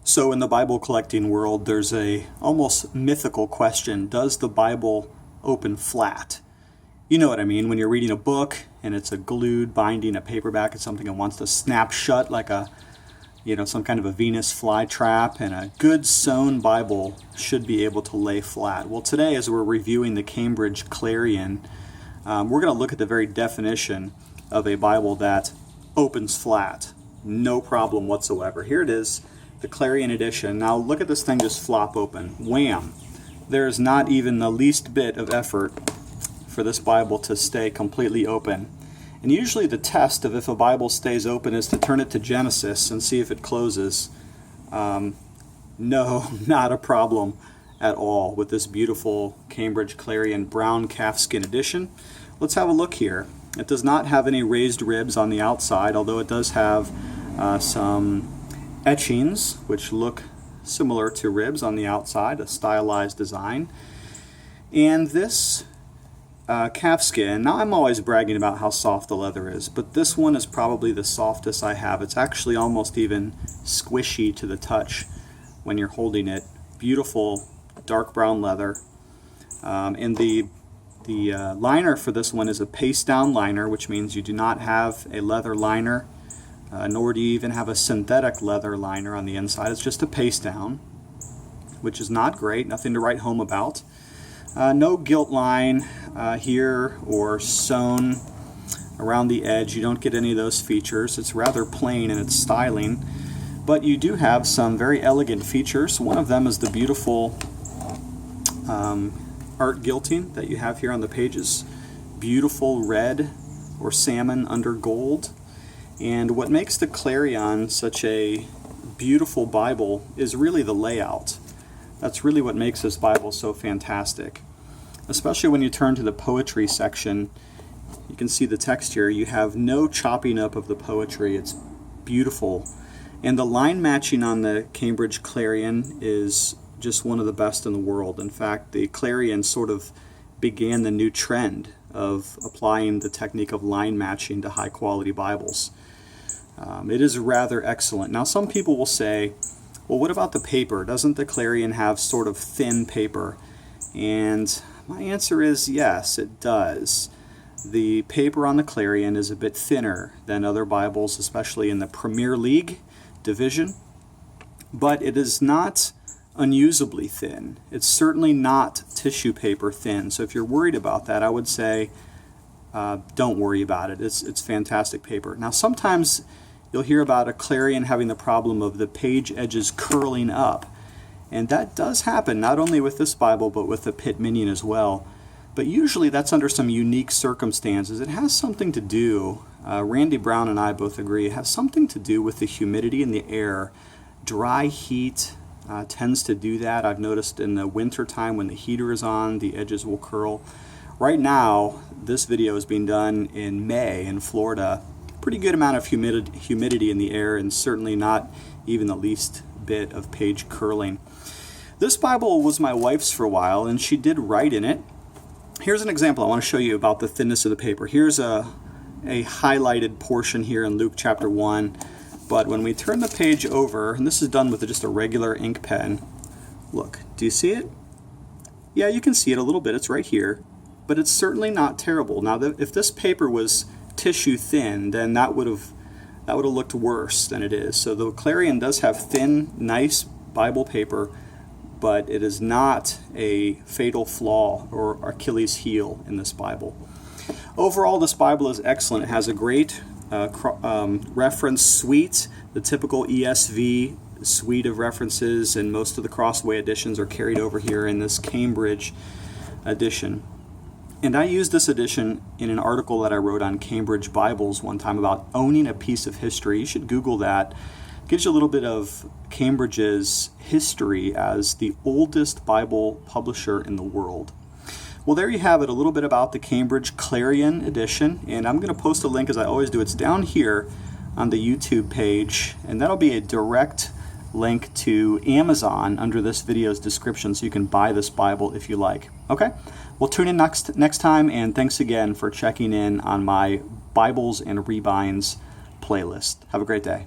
So in the Bible collecting world, there's a almost mythical question: does the Bible open flat? You know what I mean, when you're reading a book and it's a glued binding, a paperback, it's something that wants to snap shut like some kind of a Venus flytrap, and a good sewn Bible should be able to lay flat. Well, today, as we're reviewing the Cambridge Clarion, we're going to look at the very definition of a Bible that opens flat. No problem whatsoever. Here it is, the Clarion edition. Now look at this thing just flop open. Wham! There's not even the least bit of effort for this Bible to stay completely open. And usually the test of if a Bible stays open is to turn it to Genesis and see if it closes. No, not a problem at all with this beautiful Cambridge Clarion brown calfskin edition. Let's have a look here. It does not have any raised ribs on the outside, although it does have some etchings which look similar to ribs on the outside, a stylized design. And this calfskin, now I'm always bragging about how soft the leather is, but this one is probably the softest I have. It's actually almost even squishy to the touch when you're holding it. Beautiful dark brown leather. And the liner for this one is a paste down liner, which means you do not have a leather liner, nor do you even have a synthetic leather liner on the inside. It's just a paste down, which is not great, nothing to write home about. No gilt line here or sewn around the edge. You don't get any of those features. It's rather plain in its styling, but you do have some very elegant features. One of them is the beautiful art gilting that you have here on the pages. Beautiful red or salmon under gold. And what makes the Clarion such a beautiful Bible is really the layout. That's really what makes this Bible so fantastic. Especially when you turn to the poetry section, you can see the text here. You have no chopping up of the poetry. It's beautiful. And the line matching on the Cambridge Clarion is just one of the best in the world. In fact, the Clarion sort of began the new trend of applying the technique of line matching to high quality Bibles. It is rather excellent. Now some people will say, well, what about the paper? Doesn't the Clarion have sort of thin paper? And my answer is yes, it does. The paper on the Clarion is a bit thinner than other Bibles, especially in the Premier League division, but it is not unusably thin. It's certainly not tissue paper thin. So if you're worried about that, I would say don't worry about it. It's fantastic paper. Now sometimes you'll hear about a Clarion having the problem of the page edges curling up. And that does happen not only with this Bible, but with the Pitt Minion as well. But usually that's under some unique circumstances. It has something to do, Randy Brown and I both agree, it has something to do with the humidity in the air. Dry heat tends to do that. I've noticed in the winter time when the heater is on, the edges will curl. Right now, this video is being done in May in Florida. Pretty good amount of humidity in the air, and certainly not even the least bit of page curling. This Bible was my wife's for a while, and she did write in it. Here's an example I want to show you about the thinness of the paper. Here's a highlighted portion here in Luke chapter 1, but when we turn the page over, and this is done with just a regular ink pen, look, do you see it? Yeah, you can see it a little bit, it's right here, but it's certainly not terrible. Now, if this paper was tissue thin, then that would have looked worse than it is. So the Clarion does have thin, nice Bible paper, but it is not a fatal flaw or Achilles heel in this Bible. Overall, this Bible is excellent. It has a great reference suite. The typical ESV suite of references and most of the Crossway editions are carried over here in this Cambridge edition. And I used this edition in an article that I wrote on Cambridge Bibles one time about owning a piece of history. You should Google that. It gives you a little bit of Cambridge's history as the oldest Bible publisher in the world. Well, there you have it, a little bit about the Cambridge Clarion edition. And I'm going to post a link, as I always do. It's down here on the YouTube page, and that'll be a direct link to Amazon under this video's description, so you can buy this Bible if you like. Okay? Well, tune in next time, and thanks again for checking in on my Bibles and Rebinds playlist. Have a great day.